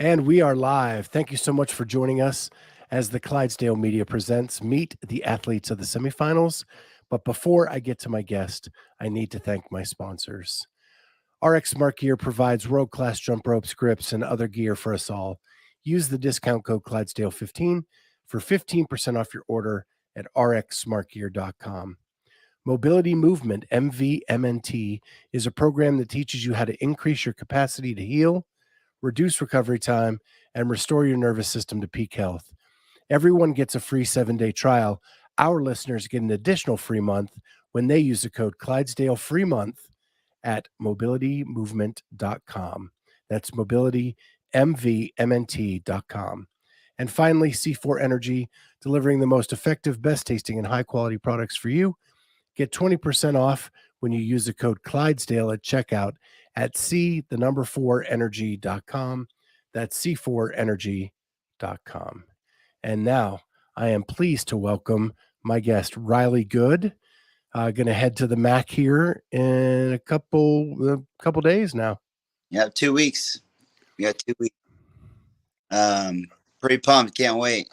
And we are live. Thank you so much for joining us as the Clydesdale Media presents Meet the Athletes of the Semifinals. But before I get to my guest, I need to thank my sponsors. RX Smart Gear provides world-class jump ropes, grips, and other gear for us all. Use the discount code Clydesdale15 for 15% off your order at rxsmartgear.com. Mobility Movement, MVMNT, is a program that teaches you how to increase your capacity to heal, reduce recovery time, and restore your nervous system to peak health. Everyone gets a free 7-day trial. Our listeners get an additional free month when they use the code Clydesdale free month at mobilitymovement.com. That's mobilitymvmnt.com. And finally, C4 Energy, delivering the most effective, best tasting, and high quality products for you. Get 20% off when you use the code Clydesdale at checkout at c4energy.com. That's c4energy.com. And now I am pleased to welcome my guest, Reilly Good. Going to head to the MAC here in a couple days now. Yeah, 2 weeks. We got 2 weeks. Pretty pumped. Can't wait.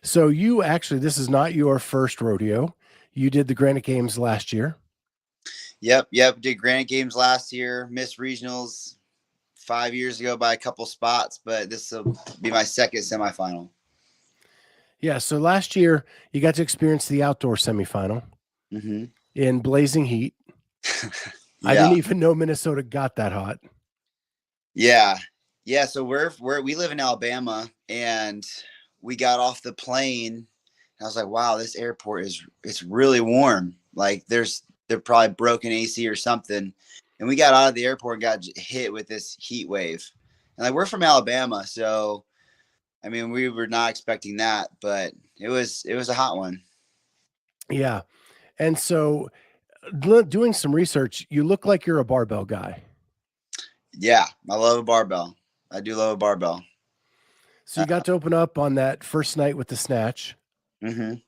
So you actually, this is not your first rodeo. You did the Granite Games last year. Yep. Did Granite Games last year. Missed regionals 5 years ago by a couple spots, but this will be my second semifinal. Yeah. So last year you got to experience the outdoor semifinal in blazing heat. Yeah. I didn't even know Minnesota got that hot. Yeah. So we live in Alabama, and we got off the plane. I was like, wow, this airport it's really warm. Like they're probably broken AC or something. And we got out of the airport and got hit with this heat wave. And like, we're from Alabama, so I mean, we were not expecting that, but it was a hot one. Yeah. And so doing some research, you look like you're a barbell guy. Yeah, I love a barbell. I do love a barbell. So you got to open up on that first night with the snatch. And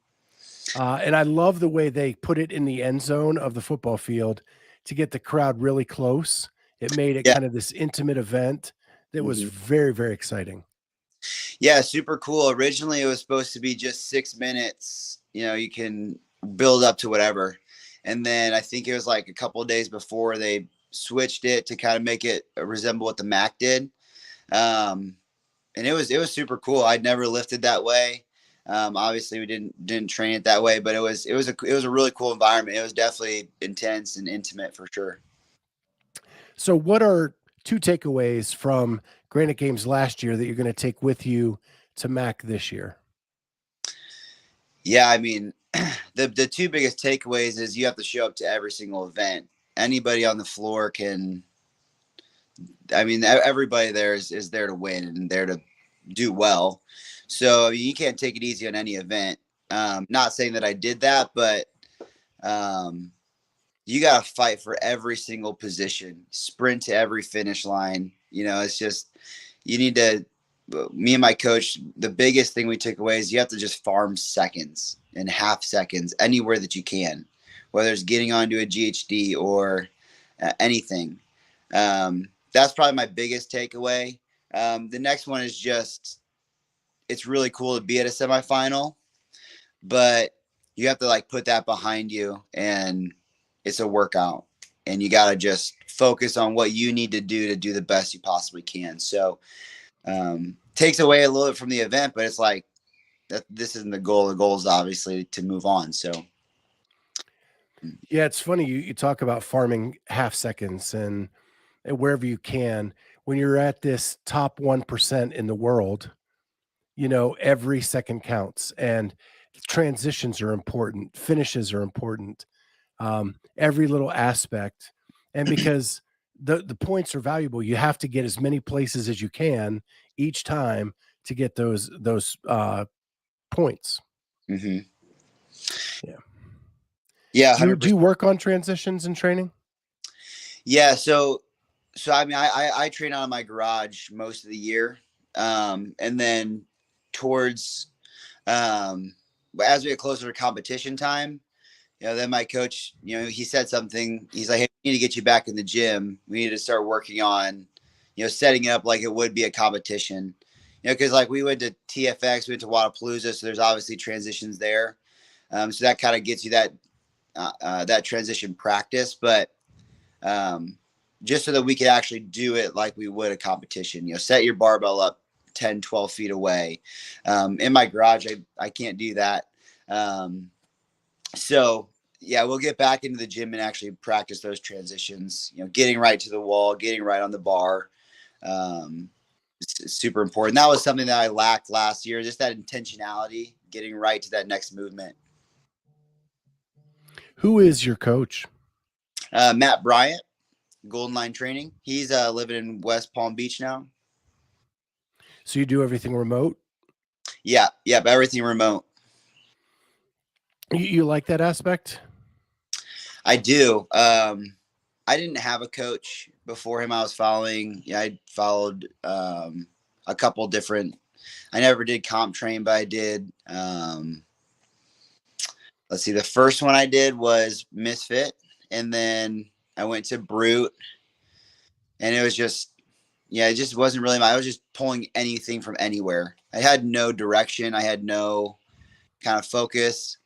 I love the way they put it in the end zone of the football field to get the crowd really close. It made it kind of this intimate event that was very, very exciting. Yeah, super cool. Originally, it was supposed to be just 6 minutes. You can build up to whatever. And then I think it was like a couple of days before they switched it to kind of make it resemble what the MAC did. And it was super cool. I'd never lifted that way. Obviously we didn't train it that way, but it was a really cool environment. It was definitely intense and intimate for sure. So what are 2 takeaways from Granite Games last year that you're going to take with you to MAC this year? Yeah, I mean, the 2 biggest takeaways is you have to show up to every single event. Anybody on the floor can. I mean, everybody there is there to win and there to do well. So you can't take it easy on any event. Not saying that I did that, but you got to fight for every single position, sprint to every finish line. It's just, you need to, me and my coach, the biggest thing we took away is you have to just farm seconds and half seconds anywhere that you can, whether it's getting onto a GHD or anything. That's probably my biggest takeaway. The next one is just, it's really cool to be at a semifinal, but you have to like put that behind you, and it's a workout, and you got to just focus on what you need to do the best you possibly can. So takes away a little bit from the event, but it's like that. This isn't the goal. The goal is obviously to move on. So yeah, it's funny. You talk about farming half seconds and wherever you can, when you're at this top 1% in the world, every second counts, and transitions are important. Finishes are important. Every little aspect. And because the points are valuable, you have to get as many places as you can each time to get those points. Yeah. Do you work on transitions in training? Yeah. So I mean, I train out of my garage most of the year. And then towards, as we get closer to competition time, then my coach, he said something. He's like, hey, we need to get you back in the gym. We need to start working on, setting it up like it would be a competition. Because like we went to TFX, we went to Wadapalooza, so there's obviously transitions there. So that kind of gets you that transition practice, but just so that we could actually do it like we would a competition. Set your barbell up 10, 12 feet away. In my garage, I can't do that. So yeah, we'll get back into the gym and actually practice those transitions, getting right to the wall, getting right on the bar. It's super important. That was something that I lacked last year, just that intentionality, getting right to that next movement. Who is your coach? Matt Bryant, Golden Line Training. He's living in West Palm Beach now. So you do everything remote? Yeah, everything remote. You like that aspect? I do. I didn't have a coach before him. I was following. I followed a couple different. I never did comp train, but I did. Let's see. The first one I did was Misfit, and then I went to Brute, and it was just, it just wasn't really I was just pulling anything from anywhere. I had no direction. I had no kind of focus.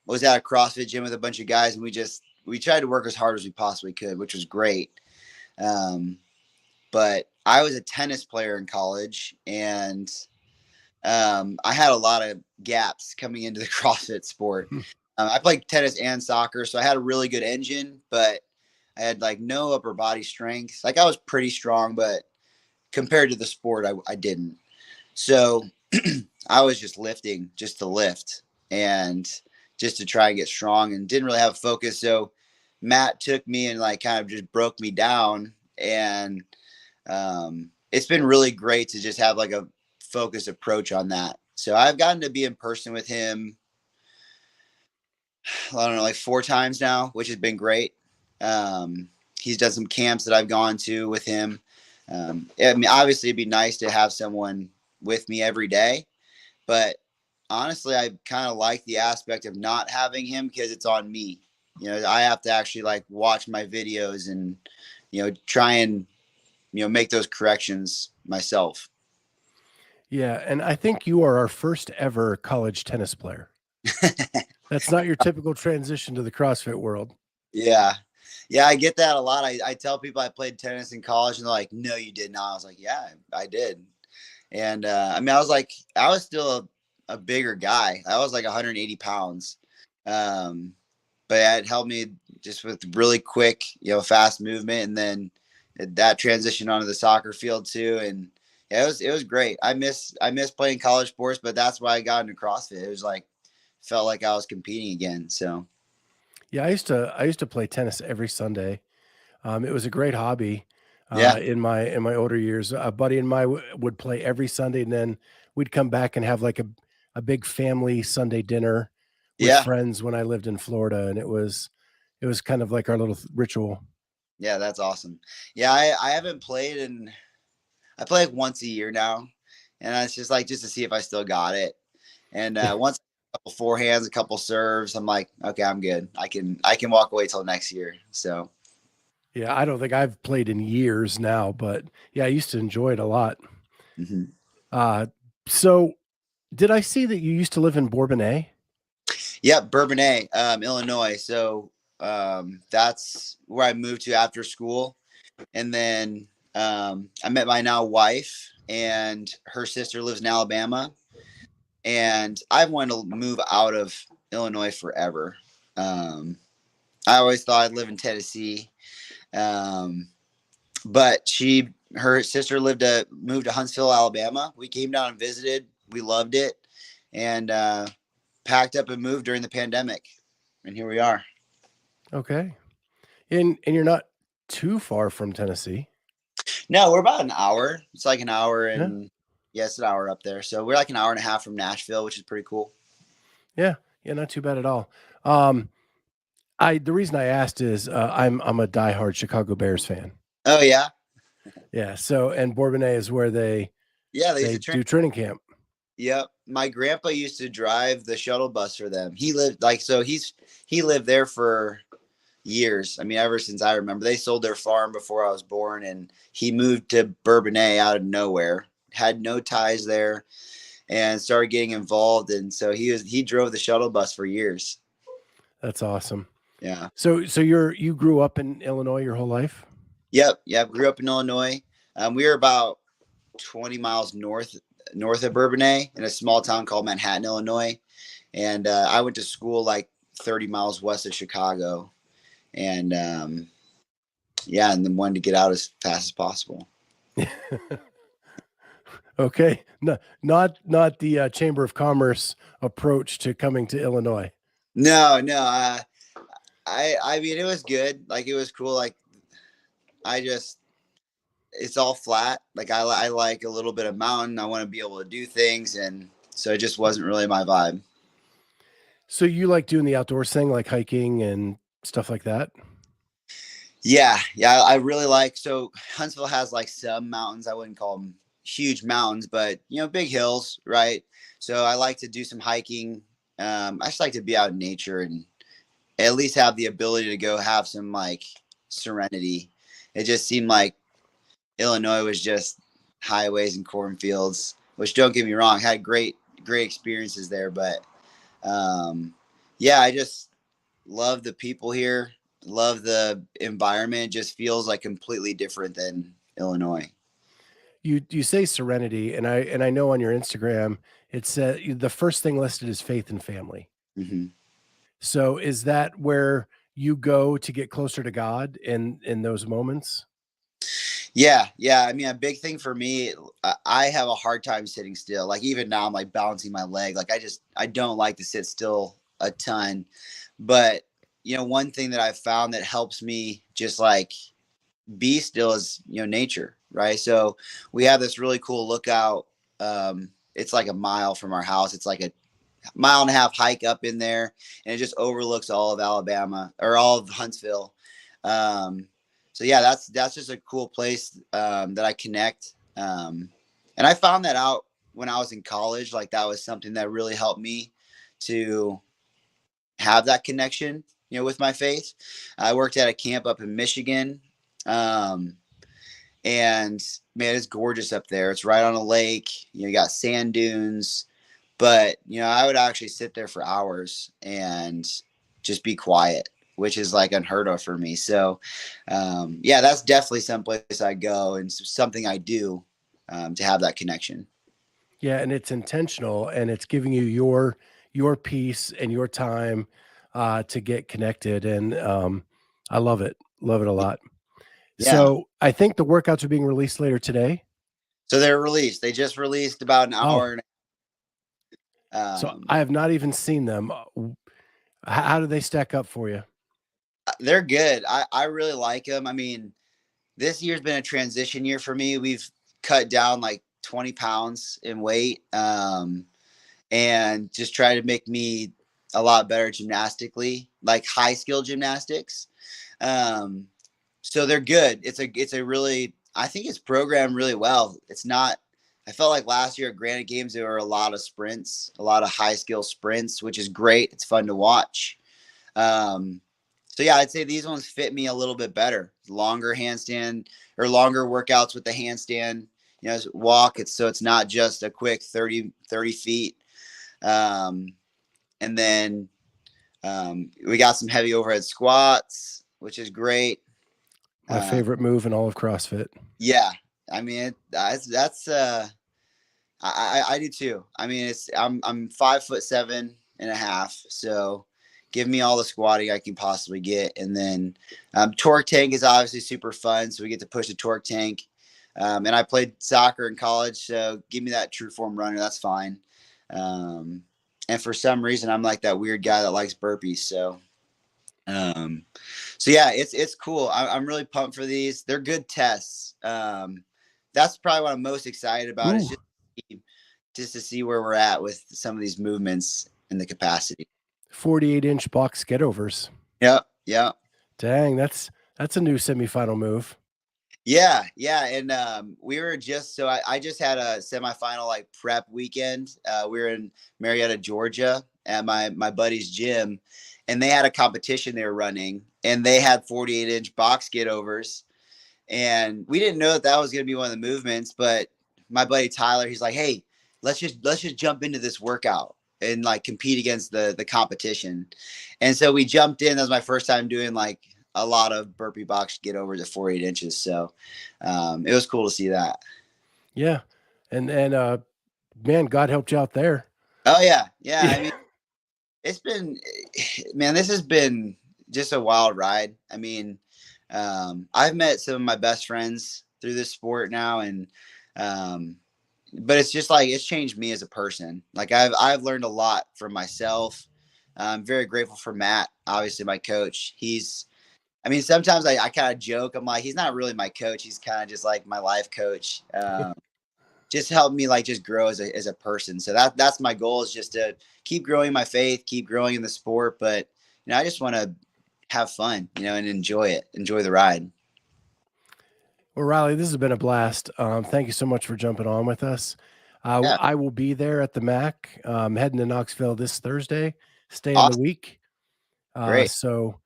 Was at a CrossFit gym with a bunch of guys, and we tried to work as hard as we possibly could, which was great. But I was a tennis player in college, and I had a lot of gaps coming into the CrossFit sport. I played tennis and soccer, so I had a really good engine, but I had like no upper body strength. Like I was pretty strong, but compared to the sport, I didn't. So I was just lifting just to lift and just to try and get strong, and didn't really have focus. So Matt took me and like kind of just broke me down, and it's been really great to just have like a focused approach on that. So I've gotten to be in person with him, I don't know, like 4 times now, which has been great. He's done some camps that I've gone to with him. I mean, obviously it'd be nice to have someone with me every day, but honestly, I kind of like the aspect of not having him because it's on me. I have to actually like watch my videos and, try and, make those corrections myself. Yeah. And I think you are our first ever college tennis player. That's not your typical transition to the CrossFit world. Yeah. Yeah, I get that a lot. I tell people I played tennis in college, and they're like, no, you did not. I was like, yeah, I did. And I mean, I was still a bigger guy. I was like 180 pounds. But it helped me just with really quick, fast movement. And then that transition onto the soccer field too. And yeah, it was great. I miss playing college sports, but that's why I got into CrossFit. It was like, felt like I was competing again. So yeah, I used to play tennis every Sunday. It was a great hobby. yeah, In my older years, a buddy and I would play every Sunday, and then we'd come back and have like a big family Sunday dinner with yeah, friends when I lived in Florida, and it was kind of like our little ritual. yeah, that's awesome. Yeah, I haven't played I play like once a year now, and it's just like just to see if I still got it. And once a couple forehands, a couple serves, I'm like, okay, I'm good. I can walk away till next year. So Yeah, I don't think I've played in years now, but yeah, I used to enjoy it a lot. mhm. Uh, so did I see that you used to live in Bourbonnais? Yep, Bourbonnais, Illinois. So that's where I moved to after school, and then I met my now wife, and her sister lives in Alabama, and I've wanted to move out of Illinois forever. I always thought I'd live in Tennessee. Um, but her sister moved to Huntsville, Alabama. We came down and visited. We loved it, and packed up and moved during the pandemic, and here we are. Okay. And you're not too far from Tennessee. No, we're about an hour. It's like an hour Yeah. and yes, an hour up there. So we're like an hour and a half from Nashville, which is pretty cool. Yeah. Yeah, not too bad at all. The reason I asked is I'm a diehard Chicago Bears fan. Oh yeah, Yeah. So and Bourbonnais is where yeah. They used they to train. do training camp. Yep, my grandpa used to drive the shuttle bus for them. He lived like so. He lived there for years. I mean, ever since I remember. They sold their farm before I was born, and he moved to Bourbonnais out of nowhere, had no ties there, and started getting involved. And so he drove the shuttle bus for years. That's awesome. Yeah. So you grew up in Illinois your whole life? Yep. Yep. Grew up in Illinois. We were about 20 miles north of Bourbonnais in a small town called Manhattan, Illinois. And I went to school like 30 miles west of Chicago. And yeah, and then wanted to get out as fast as possible. Okay. No, not the Chamber of Commerce approach to coming to Illinois. No, no. I mean, it was good. Like, it was cool. Like, it's all flat. Like, I like a little bit of mountain. I want to be able to do things. And so it just wasn't really my vibe. So you like doing the outdoors thing, like hiking and stuff like that? Yeah. Yeah. I really like, so Huntsville has like some mountains. I wouldn't call them huge mountains, but, big hills. Right. So I like to do some hiking. I just like to be out in nature and at least have the ability to go have some like serenity. It just seemed like Illinois was just highways and cornfields, which, don't get me wrong, had great experiences there, but yeah, I just love the people here, love the environment. It just feels like completely different than Illinois. You say serenity, and I know on your Instagram it said the first thing listed is faith and family. Mm-hmm. So is that where you go to get closer to God in those moments? Yeah, yeah. I mean, a big thing for me, I have a hard time sitting still. Like, even now, I'm like balancing my leg. Like, I don't like to sit still a ton. But one thing that I've found that helps me just like be still is nature, right? So we have this really cool lookout. It's like a mile from our house. It's like a mile and a half hike up in there, and it just overlooks all of Alabama or all of Huntsville. So yeah, that's just a cool place that I connect. And I found that out when I was in college. Like, that was something that really helped me to have that connection, with my faith. I worked at a camp up in Michigan. And man, it's gorgeous up there. It's right on a lake. You got sand dunes, but I would actually sit there for hours and just be quiet, which is like unheard of for me. So, yeah, that's definitely someplace I go and something I do to have that connection. Yeah, and it's intentional, and it's giving you your peace and your time to get connected, and I love it a lot. Yeah. So I think the workouts are being released later today. So they're released. They just released about an Oh, hour. so I have not even seen them. How do they stack up for you? They're good. I really like them. I mean, this year's been a transition year for me. We've cut down like 20 pounds in weight, and just try to make me a lot better gymnastically, like high skill gymnastics. Um, so they're good. It's a really, I think it's programmed really well. It's not, I felt like last year at Granite Games, there were a lot of sprints, a lot of high skill sprints, which is great. It's fun to watch. Um, so yeah, I'd say these ones fit me a little bit better. Longer handstand or longer workouts with the handstand, walk. It's not just a quick 30 feet. Um, and then we got some heavy overhead squats, which is great. My favorite move in all of CrossFit. Yeah, I mean, that's I do too. I mean, I'm 5'7.5", so give me all the squatting I can possibly get, and then torque tank is obviously super fun. So we get to push the torque tank, and I played soccer in college, so give me that true form runner. That's fine. And for some reason, I'm like that weird guy that likes burpees. Um, so yeah, it's cool. I'm really pumped for these. They're good tests. That's probably what I'm most excited about. Is Ooh, just to see where we're at with some of these movements and the capacity. 48-inch box get-overs. Yep. Yep. Dang, that's a new semifinal move. Yeah. Yeah. And we were just, so I just had a semifinal like prep weekend. We were in Marietta, Georgia at my buddy's gym. and they had a competition they were running, and they had 48-inch box get overs, and we didn't know that that was going to be one of the movements. But my buddy Tyler, he's like, "Hey, let's just jump into this workout and like compete against the competition." And so we jumped in. That was my first time doing like a lot of burpee box get overs at 48 inches. So it was cool to see that. Yeah. And man, God helped you out there. Oh yeah, yeah. Yeah. I mean, it's been, man, this has been just a wild ride. I mean, I've met some of my best friends through this sport now, and um, but it's just like it's changed me as a person. Like I've learned a lot from myself. I'm very grateful for Matt, obviously my coach. I mean, sometimes I kind of joke. I'm like, he's not really my coach. He's kind of just like my life coach. Just helped me like just grow as a person. So that's my goal, is just to keep growing my faith, keep growing in the sport. But I just want to have fun, and enjoy it, enjoy the ride. Well, Riley, this has been a blast. Thank you so much for jumping on with us. Yeah, I will be there at the MAC, heading to Knoxville this Thursday, staying the awesome, week. great, So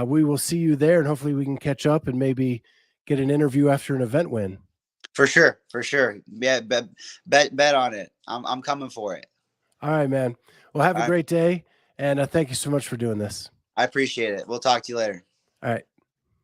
we will see you there, and hopefully we can catch up and maybe get an interview after an event win. for sure, for sure. Yeah, bet on it. I'm coming for it. All right, man. Well, have a I, great day, and thank you so much for doing this. I appreciate it. We'll talk to you later. All right.